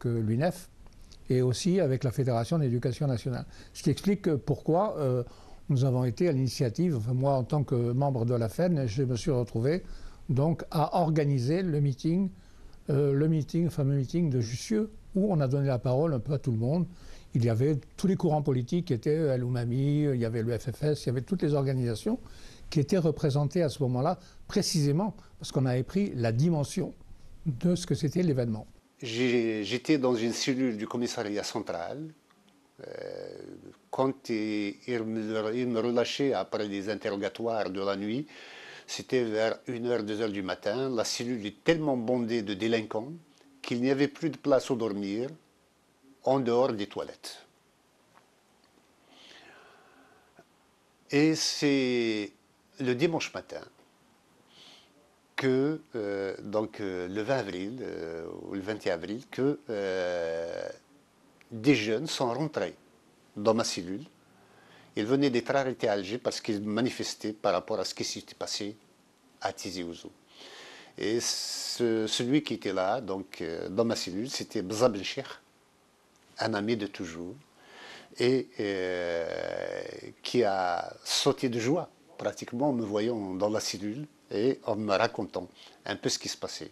avec l'UNEF et aussi avec la Fédération d'éducation nationale. Ce qui explique pourquoi nous avons été à l'initiative, enfin moi en tant que membre de la FEN, je me suis retrouvé donc à organiser le fameux meeting de Jussieu, où on a donné la parole un peu à tout le monde. Il y avait tous les courants politiques qui étaient El Oumami, il y avait le FFS, il y avait toutes les organisations qui étaient représentées à ce moment-là, précisément parce qu'on avait pris la dimension de ce que c'était l'événement. J'étais dans une cellule du commissariat central. Quand il me relâchait après des interrogatoires de la nuit, c'était vers 1h, 2h du matin. La cellule est tellement bondée de délinquants qu'il n'y avait plus de place où dormir en dehors des toilettes. Et c'est le dimanche matin que, le 20 avril ou le 21 avril, que des jeunes sont rentrés dans ma cellule. Ils venaient d'être arrêtés à Alger parce qu'ils manifestaient par rapport à ce qui s'était passé à Tizi Ouzou. Et celui qui était là, donc, dans ma cellule, c'était Bza Ben Cheikh, un ami de toujours, et qui a sauté de joie, pratiquement en me voyant dans la cellule et en me racontant un peu ce qui se passait.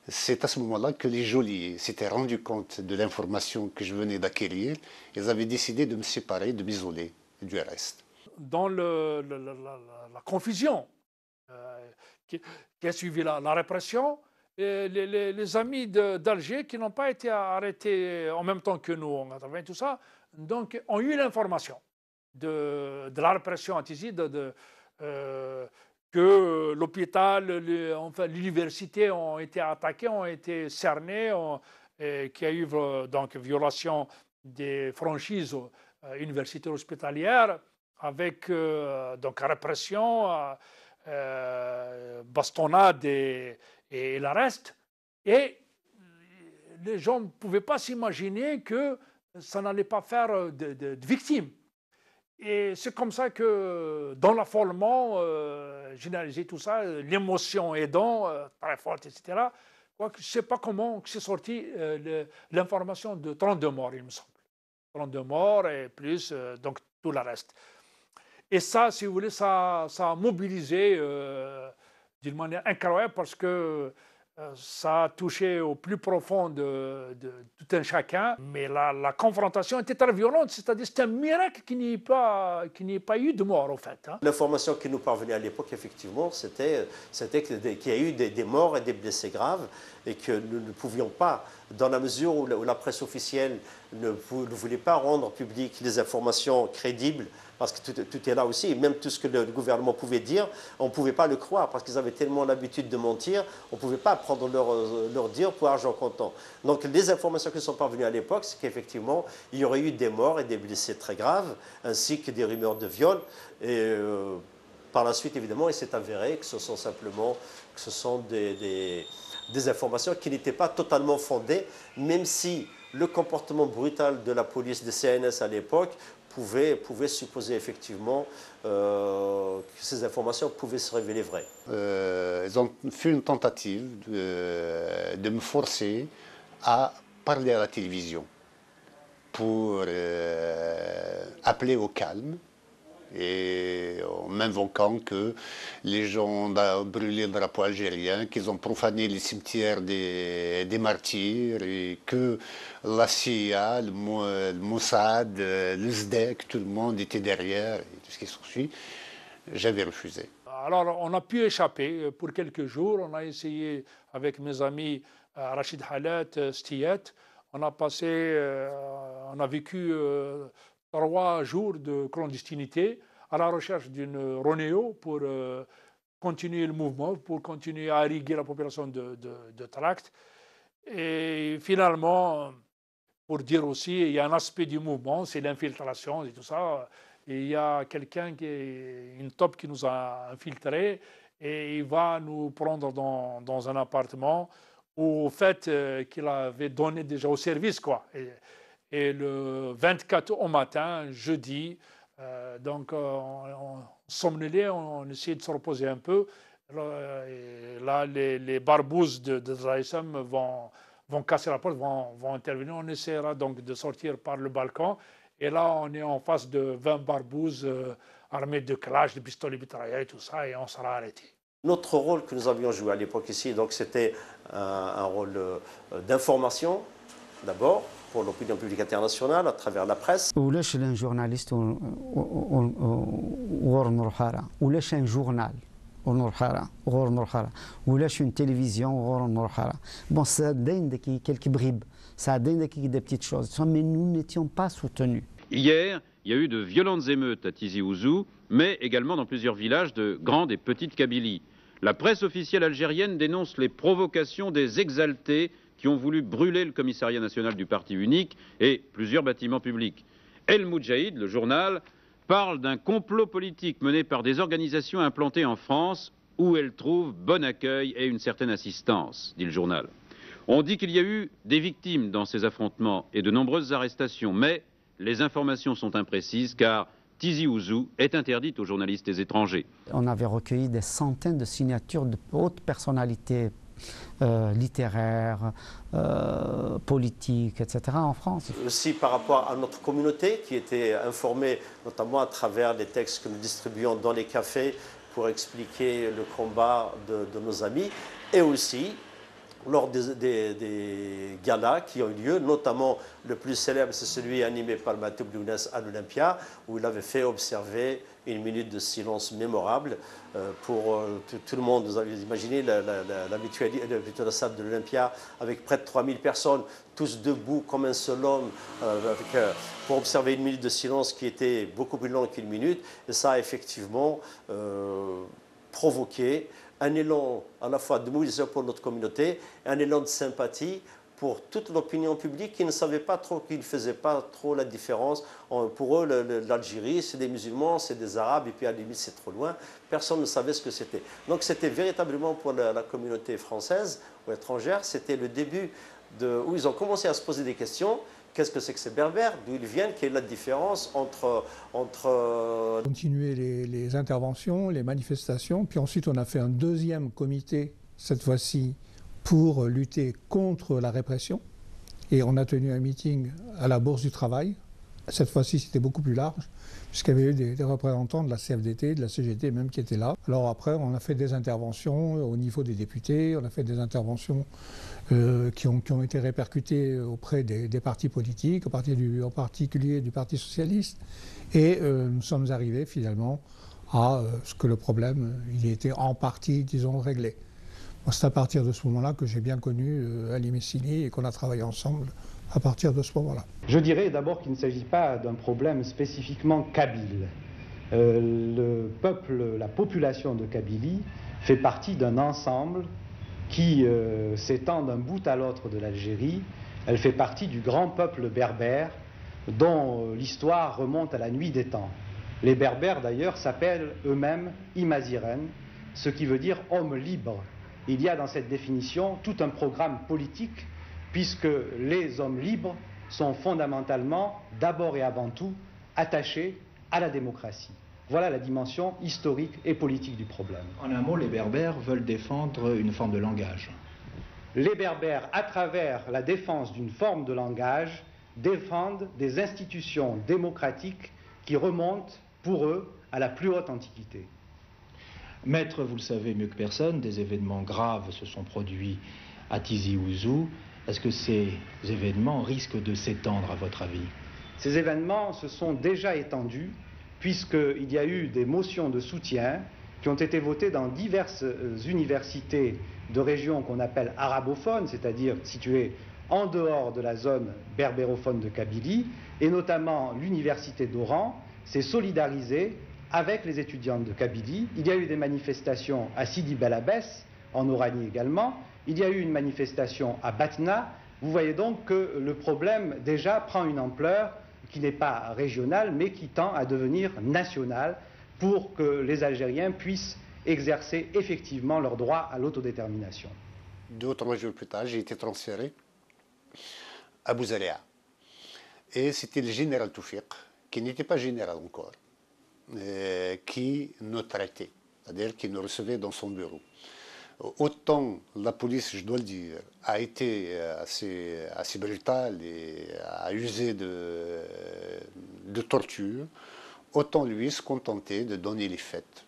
C'est à ce moment-là que les geôliers s'étaient rendus compte de l'information que je venais d'acquérir. Ils avaient décidé de me séparer, de m'isoler du reste. Dans la confusion qui a suivi la répression, les amis d'Alger qui n'ont pas été arrêtés en même temps que nous en 80, tout ça, donc ont eu l'information de la répression à Tizi, que l'hôpital, enfin, l'université ont été attaqués, ont été cernés, qu'il y a eu donc violation des franchises universitaires hospitalières, avec donc répression, bastonnade et l'arrest. Et les gens ne pouvaient pas s'imaginer que ça n'allait pas faire de victimes. Et c'est comme ça que, dans l'affolement généralisé, tout ça, l'émotion aidant, très forte, etc., je ne sais pas comment c'est sorti l'information de 32 morts, il me semble. 32 morts et plus, donc tout le reste. Et ça, si vous voulez, ça a mobilisé d'une manière incroyable parce que ça a touché au plus profond de tout un chacun, mais la confrontation était très violente, c'est-à-dire c'est un miracle qu'il n'y ait pas eu de mort, en fait. Hein. L'information qui nous parvenait à l'époque, effectivement, c'était qu'il y a eu des morts et des blessés graves et que nous ne pouvions pas, dans la mesure où la presse officielle ne voulait pas rendre publiques les informations crédibles, parce que tout est là aussi, et même tout ce que le gouvernement pouvait dire, on ne pouvait pas le croire, parce qu'ils avaient tellement l'habitude de mentir, on ne pouvait pas prendre leur dire pour argent comptant. Donc les informations qui sont parvenues à l'époque, c'est qu'effectivement, il y aurait eu des morts et des blessés très graves, ainsi que des rumeurs de viol. Et par la suite, évidemment, il s'est avéré que ce sont des informations qui n'étaient pas totalement fondées, même si le comportement brutal de la police de CNS à l'époque pouvait supposer effectivement que ces informations pouvaient se révéler vraies. Ils ont fait une tentative de me forcer à parler à la télévision pour appeler au calme, et en m'invoquant que les gens ont brûlé le drapeau algérien, qu'ils ont profané les cimetières des martyrs, et que la CIA, le Mossad, le SDEC, tout le monde était derrière, et tout ce qui s'ensuit. J'avais refusé. Alors on a pu échapper pour quelques jours, on a essayé avec mes amis Rachid Halat, Stiyat, on a vécu 3 jours de clandestinité à la recherche d'une Ronéo pour continuer le mouvement, pour continuer à irriguer la population de Tract. Et finalement, pour dire aussi, il y a un aspect du mouvement, c'est l'infiltration et tout ça. Et il y a quelqu'un une top qui nous a infiltrés et il va nous prendre dans un appartement au fait qu'il avait donné déjà au service, quoi. Et le 24 au matin, jeudi, donc on somnolait, on essayait de se reposer un peu. Et là, les barbouzes de Zaïsam vont vont casser la porte, vont intervenir. On essaiera donc de sortir par le balcon. Et là, on est en face de 20 barbouzes armés de clash, de pistolets mitrailleurs et tout ça, et on sera arrêté. Notre rôle que nous avions joué à l'époque ici, donc c'était un rôle d'information, d'abord, pour l'opinion publique internationale, à travers la presse. ولاش un journaliste غور نورحارة ولاش un journal غور نورحارة ولاش une télévision غور نورحارة. Bon, ça donne quelques bribes, ça donne des petites choses, mais nous n'étions pas soutenus. Hier, il y a eu de violentes émeutes à Tizi Ouzou, mais également dans plusieurs villages de Grande et Petite Kabylie. La presse officielle algérienne dénonce les provocations des exaltés qui ont voulu brûler le commissariat national du parti unique et plusieurs bâtiments publics. El Moudjahid, le journal, parle d'un complot politique mené par des organisations implantées en France où elles trouvent bon accueil et une certaine assistance, dit le journal. On dit qu'il y a eu des victimes dans ces affrontements et de nombreuses arrestations, mais les informations sont imprécises car Tizi Ouzou est interdite aux journalistes étrangers. On avait recueilli des centaines de signatures de hautes personnalités littéraires, politiques, etc. en France. Aussi par rapport à notre communauté qui était informée notamment à travers les textes que nous distribuions dans les cafés pour expliquer le combat de nos amis, et aussi lors des galas qui ont eu lieu, notamment le plus célèbre, c'est celui animé par Matoub Lounes à l'Olympia, où il avait fait observer une minute de silence mémorable pour tout le monde. Vous avez imaginé la salle de l'Olympia avec près de 3000 personnes, tous debout comme un seul homme, pour observer une minute de silence qui était beaucoup plus longue qu'une minute. Et ça a effectivement provoqué un élan à la fois de mobilisation pour notre communauté, un élan de sympathie pour toute l'opinion publique qui ne savait pas trop, qui ne faisait pas trop la différence. Pour eux, l'Algérie, c'est des musulmans, c'est des arabes, et puis à la limite, c'est trop loin. Personne ne savait ce que c'était. Donc c'était véritablement pour la communauté française ou étrangère, c'était le début où ils ont commencé à se poser des questions. Qu'est-ce que c'est que ces berbères? D'où ils viennent? Quelle est la différence entre... Continuer les interventions, les manifestations, puis ensuite on a fait un deuxième comité, cette fois-ci, pour lutter contre la répression. Et on a tenu un meeting à la Bourse du Travail. Cette fois-ci, c'était beaucoup plus large, puisqu'il y avait eu des représentants de la CFDT, de la CGT même qui étaient là. Alors après, on a fait des interventions au niveau des députés, on a fait des interventions qui ont été répercutées auprès des partis politiques, en particulier du Parti socialiste. Et nous sommes arrivés finalement à ce que le problème, il était en partie, disons, réglé. C'est à partir de ce moment-là que j'ai bien connu Ali Messini et qu'on a travaillé ensemble à partir de ce moment-là. Je dirais d'abord qu'il ne s'agit pas d'un problème spécifiquement kabyle. Le peuple, la population de Kabylie fait partie d'un ensemble qui s'étend d'un bout à l'autre de l'Algérie. Elle fait partie du grand peuple berbère dont l'histoire remonte à la nuit des temps. Les berbères d'ailleurs s'appellent eux-mêmes Imaziren, ce qui veut dire homme libre. Il y a dans cette définition tout un programme politique puisque les hommes libres sont fondamentalement, d'abord et avant tout, attachés à la démocratie. Voilà la dimension historique et politique du problème. En un mot, les Berbères veulent défendre une forme de langage. Les Berbères, à travers la défense d'une forme de langage, défendent des institutions démocratiques qui remontent, pour eux, à la plus haute antiquité. Maître, vous le savez mieux que personne, des événements graves se sont produits à Tizi Ouzou. Est-ce que ces événements risquent de s'étendre, à votre avis? Ces événements se sont déjà étendus, puisqu'il y a eu des motions de soutien qui ont été votées dans diverses universités de régions qu'on appelle arabophones, c'est-à-dire situées en dehors de la zone berbérophone de Kabylie, et notamment l'université d'Oran s'est solidarisée avec les étudiants de Kabylie. Il y a eu des manifestations à Sidi Bel Abbès, en Oranie également. Il y a eu une manifestation à Batna. Vous voyez donc que le problème déjà prend une ampleur qui n'est pas régionale, mais qui tend à devenir nationale pour que les Algériens puissent exercer effectivement leur droit à l'autodétermination. 2 ou 3 jours plus tard, j'ai été transféré à Bouzaléa. Et c'était le général Toufiq, qui n'était pas général encore, qui nous traitait, c'est-à-dire qui nous recevait dans son bureau. Autant la police, je dois le dire, a été assez brutale et a usé de torture, autant lui se contentait de donner les faits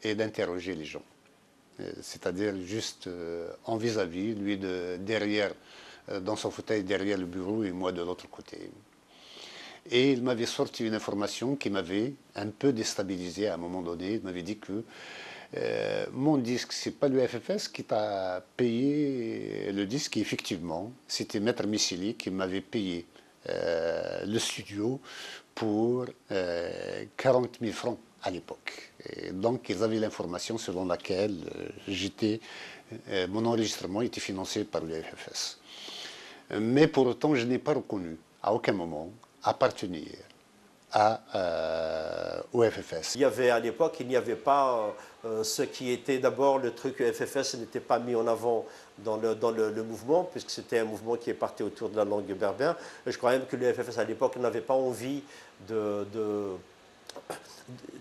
et d'interroger les gens. C'est-à-dire juste en vis-à-vis, lui derrière, dans son fauteuil derrière le bureau et moi de l'autre côté. Et il m'avait sorti une information qui m'avait un peu déstabilisé à un moment donné. Il m'avait dit que mon disque, c'est pas le FFS qui t'a payé le disque. Et effectivement, c'était Maître Missili qui m'avait payé le studio pour 40 000 francs à l'époque. Donc, ils avaient l'information selon laquelle mon enregistrement était financé par le FFS. Mais pour autant, je n'ai pas reconnu à aucun moment appartenir au FFS. Il y avait à l'époque, il n'y avait pas ce qui était d'abord le truc FFS n'était pas mis en avant dans le mouvement, puisque c'était un mouvement qui est parti autour de la langue berbère. Et je crois même que le FFS à l'époque n'avait pas envie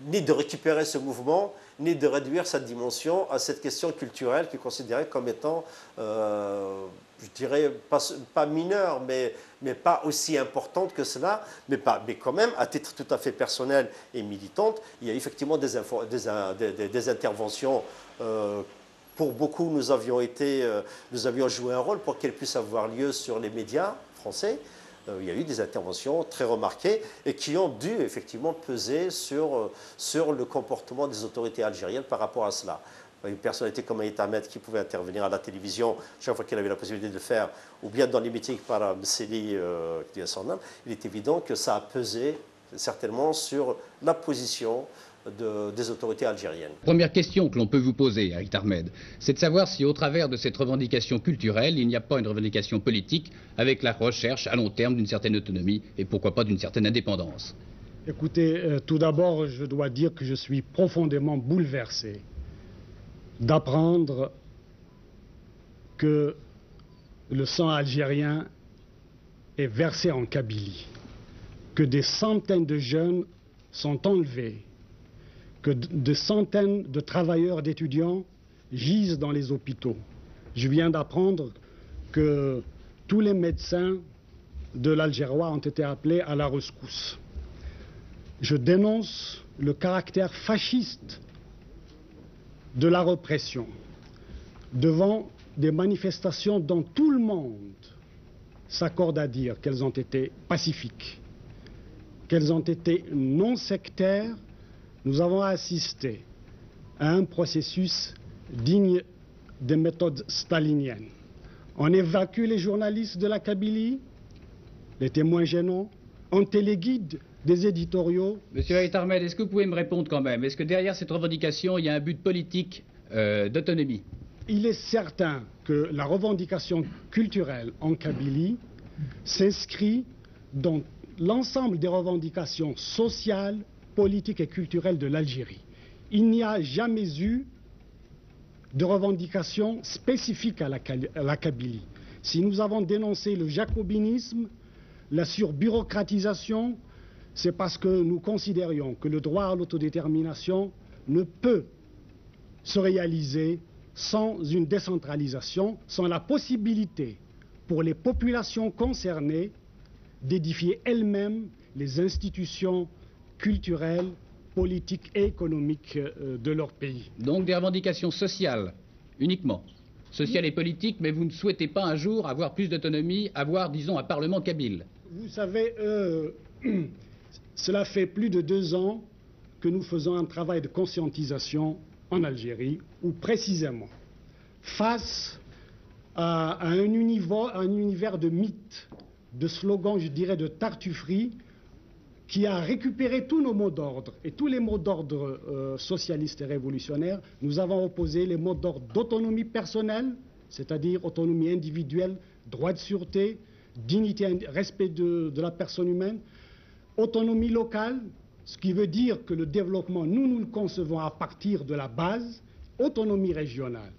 ni de récupérer ce mouvement, ni de réduire sa dimension à cette question culturelle qu'il considérait comme étant, je dirais, pas mineure, mais pas aussi importante que cela, mais quand même, à titre tout à fait personnel et militante, il y a effectivement des interventions. Pour beaucoup, nous avions joué un rôle pour qu'elles puissent avoir lieu sur les médias français. Il y a eu des interventions très remarquées et qui ont dû effectivement peser sur le comportement des autorités algériennes par rapport à cela. Une personnalité comme Aït Ahmed qui pouvait intervenir à la télévision chaque fois qu'elle avait la possibilité de le faire, ou bien dans les meetings par Mseli, il est évident que ça a pesé certainement sur la position des autorités algériennes. Première question que l'on peut vous poser, Aït Ahmed, c'est de savoir si au travers de cette revendication culturelle, il n'y a pas une revendication politique avec la recherche à long terme d'une certaine autonomie et pourquoi pas d'une certaine indépendance. Écoutez, tout d'abord, je dois dire que je suis profondément bouleversé d'apprendre que le sang algérien est versé en Kabylie, que des centaines de jeunes sont enlevés, que des centaines de travailleurs, d'étudiants gisent dans les hôpitaux. Je viens d'apprendre que tous les médecins de l'Algérois ont été appelés à la rescousse. Je dénonce le caractère fasciste de la répression devant des manifestations dont tout le monde s'accorde à dire qu'elles ont été pacifiques, qu'elles ont été non sectaires. Nous avons assisté à un processus digne des méthodes staliniennes. On évacue les journalistes de la Kabylie, les témoins gênants, on téléguide des éditoriaux. Monsieur Aït Ahmed, est-ce que vous pouvez me répondre quand même? Est-ce que derrière cette revendication, il y a un but politique d'autonomie? Il est certain que la revendication culturelle en Kabylie s'inscrit dans l'ensemble des revendications sociales, politiques et culturelles de l'Algérie. Il n'y a jamais eu de revendication spécifique à la Kabylie. Si nous avons dénoncé le jacobinisme, la surbureaucratisation, c'est parce que nous considérions que le droit à l'autodétermination ne peut se réaliser sans une décentralisation, sans la possibilité pour les populations concernées d'édifier elles-mêmes les institutions culturelles, politiques et économiques de leur pays. Donc des revendications sociales uniquement, sociales et politiques, mais vous ne souhaitez pas un jour avoir plus d'autonomie, avoir, disons, un parlement kabyle? Vous savez, cela fait plus de 2 ans que nous faisons un travail de conscientisation en Algérie, où précisément, face à un univers de mythes, de slogans, je dirais, de tartufferie, qui a récupéré tous nos mots d'ordre et tous les mots d'ordre socialistes et révolutionnaires, nous avons opposé les mots d'ordre d'autonomie personnelle, c'est-à-dire autonomie individuelle, droit de sûreté, dignité, respect de la personne humaine, autonomie locale, ce qui veut dire que le développement, nous le concevons à partir de la base, autonomie régionale.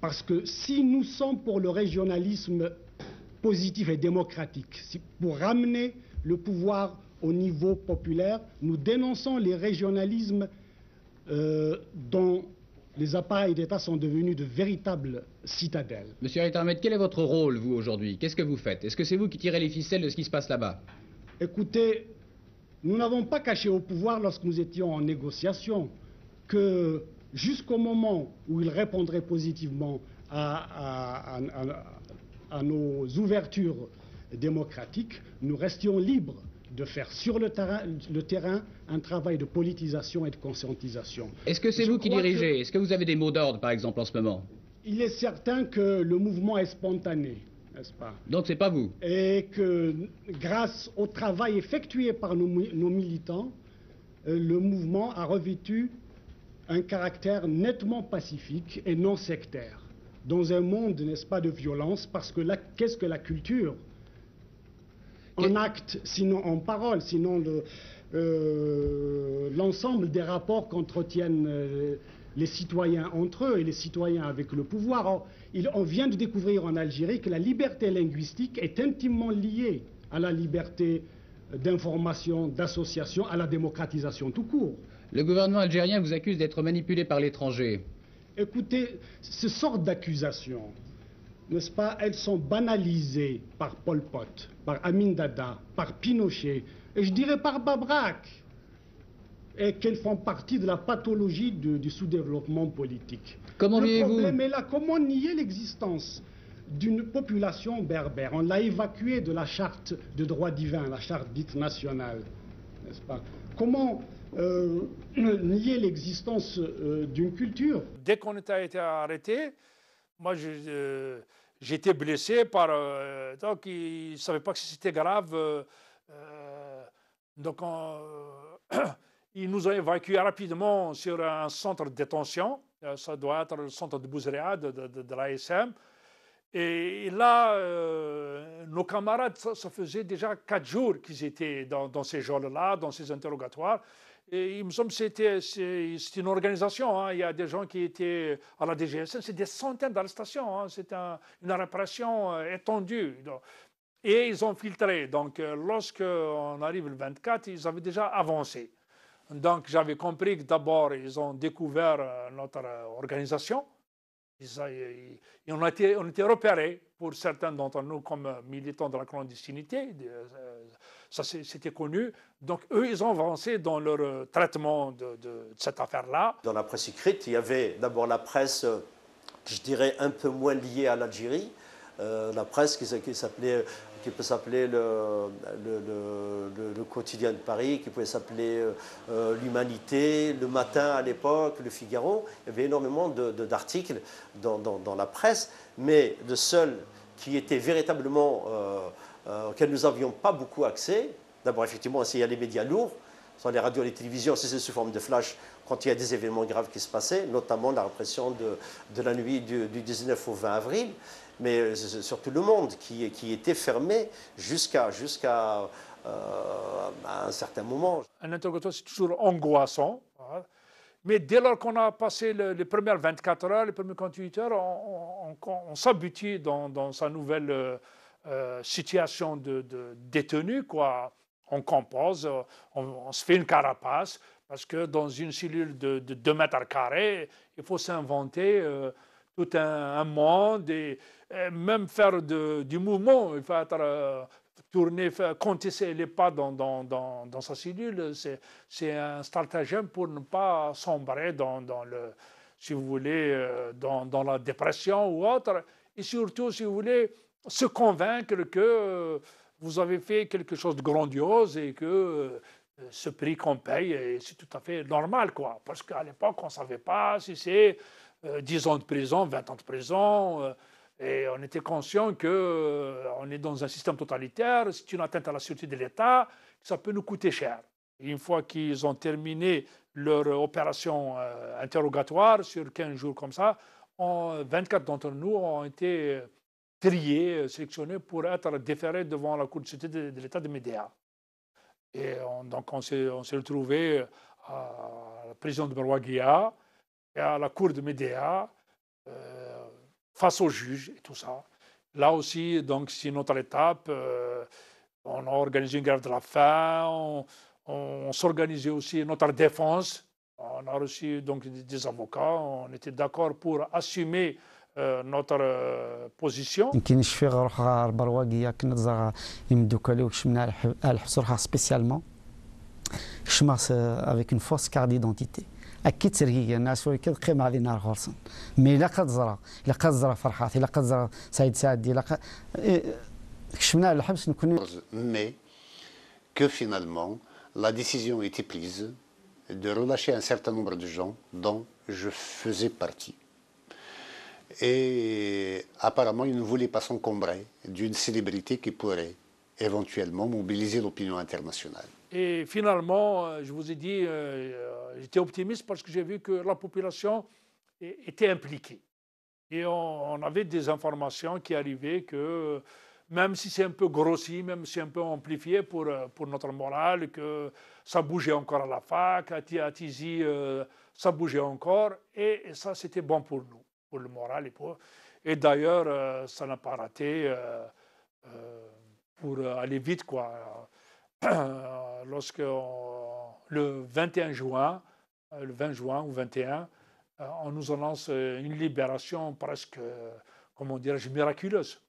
Parce que si nous sommes pour le régionalisme positif et démocratique, pour ramener le pouvoir au niveau populaire, nous dénonçons les régionalismes dont les appareils d'État sont devenus de véritables citadelles. Monsieur Haït Ahmed, quel est votre rôle, vous, aujourd'hui? Qu'est-ce que vous faites? Est-ce que c'est vous qui tirez les ficelles de ce qui se passe là-bas? Écoutez, nous n'avons pas caché au pouvoir, lorsque nous étions en négociation, que jusqu'au moment où il répondrait positivement à nos ouvertures démocratiques, nous restions libres de faire sur le terrain un travail de politisation et de conscientisation. Est-ce que c'est vous qui dirigez? Est-ce que vous avez des mots d'ordre, par exemple, en ce moment? Il est certain que le mouvement est spontané, n'est-ce pas? Donc c'est pas vous? Et que grâce au travail effectué par nos militants, le mouvement a revêtu un caractère nettement pacifique et non sectaire, dans un monde, n'est-ce pas, de violence, parce que qu'est-ce que la culture? En acte, sinon en parole, sinon l'ensemble des rapports qu'entretiennent les citoyens entre eux et les citoyens avec le pouvoir. Or, on vient de découvrir en Algérie que la liberté linguistique est intimement liée à la liberté d'information, d'association, à la démocratisation tout court. Le gouvernement algérien vous accuse d'être manipulé par l'étranger. Écoutez, ce sorte d'accusations, n'est-ce pas, elles sont banalisées par Pol Pot, par Amin Dada, par Pinochet, et je dirais par Babrak, et qu'elles font partie de la pathologie du sous-développement politique. Comment vivez-vous? Le problème est là, comment nier l'existence d'une population berbère? On l'a évacuée de la charte de droits divins, la charte dite nationale, n'est-ce pas? Comment nier l'existence d'une culture? Dès qu'on a été arrêté, moi, j'étais blessé par... donc, ils ne savaient pas que c'était grave. Donc, ils nous ont évacués rapidement sur un centre de détention. Ça doit être le centre de Bouzréa, de l'ASM. Et là, nos camarades, ça faisait déjà 4 jours qu'ils étaient dans ces geôles-là, dans ces interrogatoires. Et il me semble que c'est une organisation. Hein. Il y a des gens qui étaient à la DGSN, c'est des centaines d'arrestations. Hein. C'est une répression étendue. Et ils ont filtré. Donc, lorsqu'on arrive le 24, ils avaient déjà avancé. Donc, j'avais compris que d'abord, ils ont découvert notre organisation. On a été repérés, pour certains d'entre nous, comme militants de la clandestinité. Ça, c'était connu. Donc, eux, ils ont avancé dans leur traitement de cette affaire-là. Dans la presse écrite, il y avait d'abord la presse, je dirais, un peu moins liée à l'Algérie. La presse qui peut s'appeler le Quotidien de Paris, qui pouvait s'appeler l'Humanité, Le Matin à l'époque, Le Figaro. Il y avait énormément d'articles dans la presse, mais le seul qui était véritablement, auquel nous n'avions pas beaucoup accès, d'abord effectivement, il y a les médias lourds, sur les radios et les télévisions, c'est sous forme de flash quand il y a des événements graves qui se passaient, notamment la répression de la nuit du 19 au 20 avril. Mais surtout le monde qui était fermé jusqu'à un certain moment. Un interrogatoire, c'est toujours angoissant. Mais dès lors qu'on a passé les premières 24 heures, les premières 48 heures, on s'habitue dans sa nouvelle situation de détenu, quoi. On compose, on se fait une carapace, parce que dans une cellule de 2 mètres carrés, il faut s'inventer tout un monde et même faire du mouvement. Il faut tourner, compter les pas dans sa cellule. C'est un stratagème pour ne pas sombrer dans si vous voulez, dans la dépression ou autre. Et surtout, si vous voulez, se convaincre que vous avez fait quelque chose de grandiose et que ce prix qu'on paye, c'est tout à fait normal, quoi. Parce qu'à l'époque, on ne savait pas si c'est 10 ans de prison, 20 ans de prison, et on était conscient qu'on est dans un système totalitaire, c'est une atteinte à la sûreté de l'État, ça peut nous coûter cher. Et une fois qu'ils ont terminé leur opération interrogatoire sur 15 jours comme ça, 24 d'entre nous ont été triés, sélectionnés pour être déférés devant la Cour de sûreté de l'État de Médéa. Et donc on s'est retrouvés à la prison de Berwaguia et à la cour de Médéa, face au juge et tout ça. Là aussi, donc, c'est une autre étape. On a organisé une grève de la faim, on s'organisait aussi notre défense. on a reçu donc des avocats, on était d'accord pour assumer notre position. يمكن يشفي روح البرواقيه كنا تزار يمدوك عليه وكشمنا على الحبس روحها سبيسيالمون كشما افيك اون فوس كارت ديدونتيتي اكيد سرقيه الناس ولكن قيم علينا غورسن مي الا قد زرا فرحات الا قد زرا سعيد سعدي الا كشمنا على الحبس نكون mais que finalement la décision était prise de relâcher un certain nombre de gens dont je faisais partie. Et apparemment, il ne voulait pas s'encombrer d'une célébrité qui pourrait éventuellement mobiliser l'opinion internationale. Et finalement, je vous ai dit, j'étais optimiste parce que j'ai vu que la population était impliquée. Et on avait des informations qui arrivaient que même si c'est un peu grossi, même si c'est un peu amplifié pour notre morale, que ça bougeait encore à la fac, à Tizi, ça bougeait encore, et ça c'était bon pour nous, pour le moral. Et d'ailleurs, ça n'a pas raté pour aller vite, quoi. Lorsque le 21 juin, le 20 juin ou 21, on nous annonce une libération presque, comment dirais-je, miraculeuse.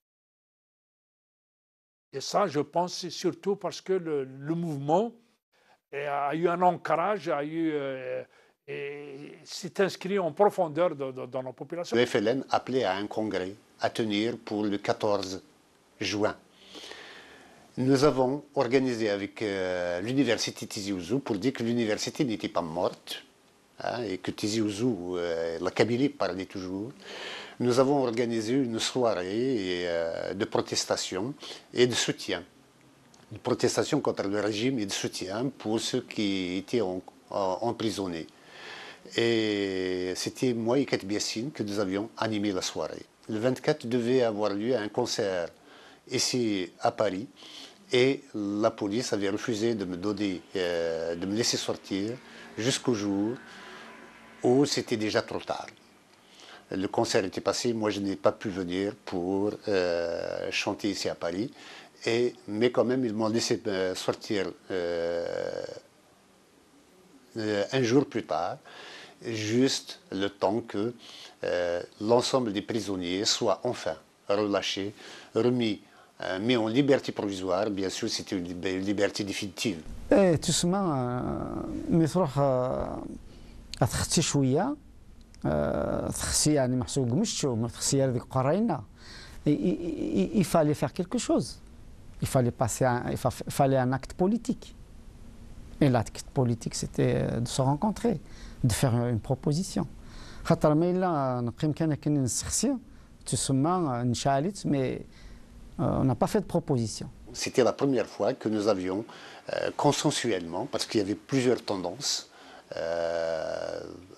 Et ça, je pense, c'est surtout parce que le mouvement a eu un ancrage, s'est inscrit en profondeur dans la population. Le FLN appelait à un congrès à tenir pour le 14 juin. Nous avons organisé avec l'université Tizi Ouzou pour dire que l'université n'était pas morte, hein, et que Tizi Ouzou, la Kabylie parlait toujours. Nous avons organisé une soirée de protestation et de soutien. De protestation contre le régime et de soutien pour ceux qui étaient emprisonnés. Et c'était moi et Kat Biassine que nous avions animé la soirée. Le 24 devait avoir lieu un concert ici à Paris et la police avait refusé de me laisser sortir jusqu'au jour où c'était déjà trop tard. Le concert était passé, moi je n'ai pas pu venir pour chanter ici à Paris, mais quand même ils m'ont laissé sortir un jour plus tard, juste le temps que l'ensemble des prisonniers soient enfin relâchés, mis en liberté provisoire. Bien sûr, c'était une liberté définitive. تسمى مي تروح تخسي شويه تخسي يعني محسوب مشتو ما تخسي هذيك قرينا il fallait faire quelque chose, il fallait un acte politique. Et l'acte politique, c'était de se rencontrer, de faire une proposition. خاطر ما إلا نقيم كان نسخسي تسمى نشالت mais on n'a pas fait de proposition. C'était la première fois que nous avions consensuellement, parce qu'il y avait plusieurs tendances,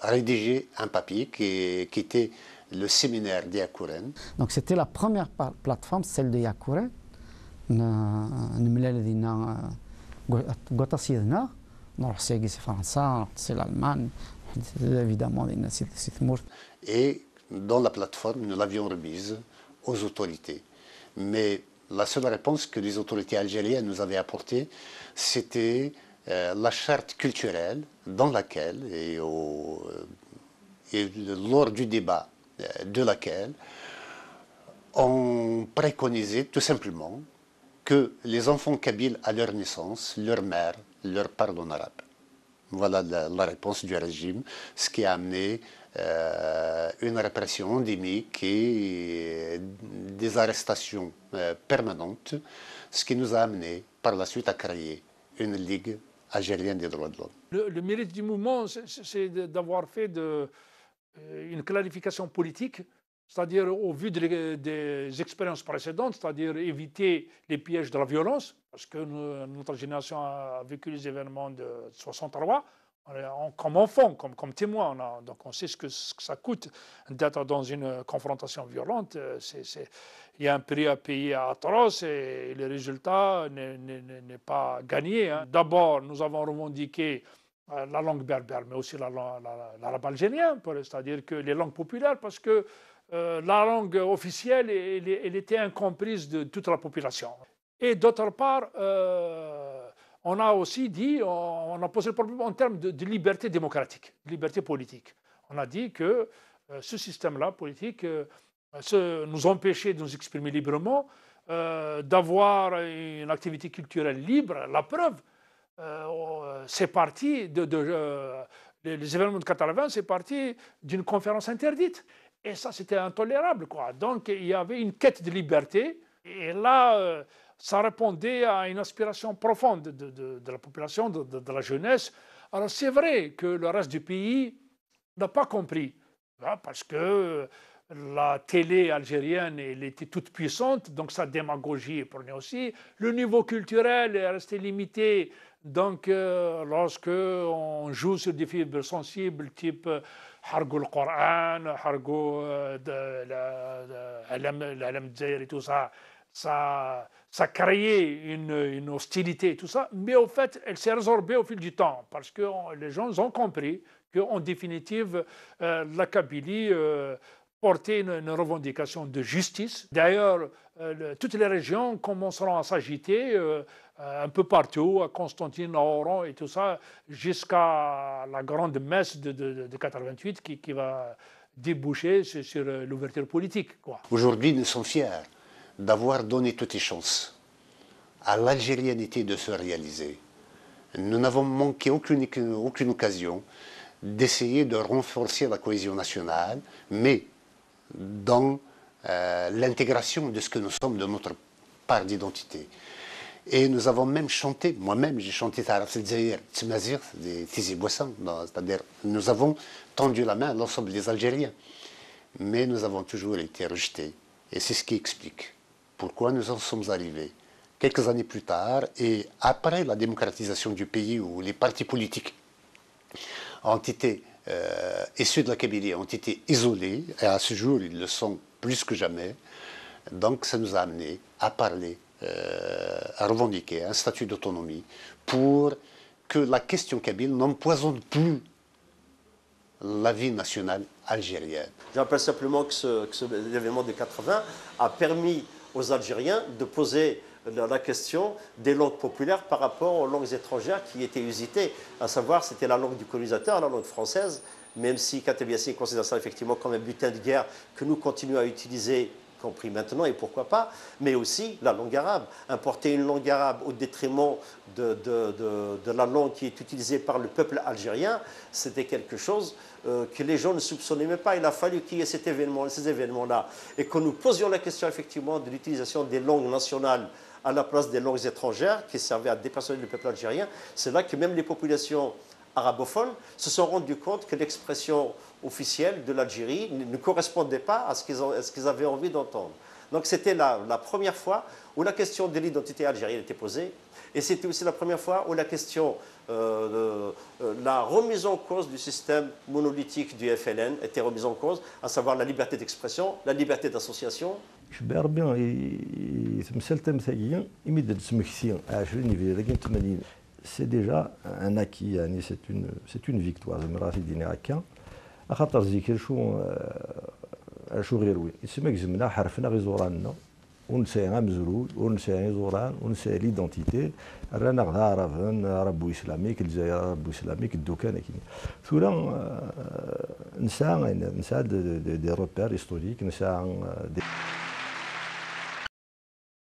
rédigé un papier qui était le séminaire de Yakouren. Donc c'était la première plateforme, celle de Yakouren. نملا لدينا قطاسيدنا نروح سي فرنسا نروح سي الالمان évidemment سي ثمور. Et dans la plateforme, nous l'avions remise aux autorités. Mais la seule réponse que les autorités algériennes nous avaient apportée, c'était la charte culturelle dans laquelle, et lors du débat de laquelle, on préconisait tout simplement que les enfants kabyles à leur naissance, leur mère leur parle en arabe. Voilà la réponse du régime, ce qui a amené une répression endémique et des arrestations permanentes, ce qui nous a amené par la suite à créer une Ligue algérienne des droits de l'homme. Le mérite du mouvement, c'est d'avoir fait une clarification politique, c'est-à-dire au vu des expériences précédentes, c'est-à-dire éviter les pièges de la violence, parce que notre génération a vécu les événements de 63, comme enfant, comme témoin, donc on sait ce que ça coûte d'être dans une confrontation violente. Il y a un prix à payer atroce et le résultat n'est pas gagné. Hein. D'abord, nous avons revendiqué la langue berbère, mais aussi l'arabe algérien, c'est-à-dire que les langues populaires, parce que la langue officielle, elle était incomprise de toute la population. Et d'autre part, on a aussi dit, on a posé le problème en termes de liberté démocratique, de liberté politique. On a dit que ce système-là politique nous empêchait de nous exprimer librement, d'avoir une activité culturelle libre. La preuve, c'est parti les événements de 80, c'est parti d'une conférence interdite. Et ça, c'était intolérable, quoi. Donc, il y avait une quête de liberté. Et là, ça répondait à une aspiration profonde de la population, de la jeunesse. Alors, c'est vrai que le reste du pays n'a pas compris. Parce que la télé algérienne, elle était toute puissante, donc sa démagogie prenait aussi. Le niveau culturel est resté limité. Donc, lorsque on joue sur des fibres sensibles, type Hargo le Coran, Hargo l'Alam Dzaïr et tout ça, ça créait une hostilité et tout ça. Mais au fait, elle s'est résorbée au fil du temps, parce que les gens ont compris qu'en définitive, la Kabylie porter une revendication de justice. D'ailleurs, toutes les régions commenceront à s'agiter un peu partout, à Constantine, à Oran et tout ça, jusqu'à la grande messe de 88 qui va déboucher sur l'ouverture politique. Aujourd'hui, nous sommes fiers d'avoir donné toutes les chances à l'algérianité de se réaliser. Nous n'avons manqué aucune occasion d'essayer de renforcer la cohésion nationale, mais dans l'intégration de ce que nous sommes, de notre part d'identité. Et nous avons même chanté, moi-même j'ai chanté Taraf el-Dzaïr, Tmazir, des Tizi Bouassan, c'est-à-dire nous avons tendu la main à l'ensemble des Algériens. Mais nous avons toujours été rejetés. Et c'est ce qui explique pourquoi nous en sommes arrivés quelques années plus tard, et après la démocratisation du pays où les partis politiques ont été issus de la Kabylie, ont été isolés, et à ce jour ils le sont plus que jamais. Donc ça nous a amené à parler, à revendiquer un statut d'autonomie pour que la question kabyle n'empoisonne plus la vie nationale algérienne. Je rappelle simplement que l'événement de 80 a permis aux Algériens de poser la question des langues populaires par rapport aux langues étrangères qui étaient usitées, à savoir c'était la langue du colonisateur, la langue française, même si Khattab Yassine considère ça effectivement comme un butin de guerre que nous continuons à utiliser, compris maintenant et pourquoi pas, mais aussi la langue arabe. Importer une langue arabe au détriment de la langue qui est utilisée par le peuple algérien, c'était quelque chose que les gens ne soupçonnaient même pas. Il a fallu qu'il y ait ces événements-là et que nous posions la question effectivement de l'utilisation des langues nationales à la place des langues étrangères qui servaient à dépersonner le peuple algérien. C'est là que même les populations arabophones se sont rendues compte que l'expression officielle de l'Algérie ne correspondait pas à ce qu'ils avaient envie d'entendre. Donc c'était la première fois où la question de l'identité algérienne était posée, et c'était aussi la première fois où la question de la remise en cause du système monolithique du FLN était remise en cause, à savoir la liberté d'expression, la liberté d'association. C'est déjà un acquis, c'est une victoire. خاطر ذكر شو غير وين يسمى زمنا حرفنا غير زوراننا ونسينا مزروج ونسينا زوران ونسينا ليدونتيتي رانا عرفن ربو اسلاميك الجزائر ربو اسلاميك الدكان كاين ثورا نسى دي روبير هيستوريك نسى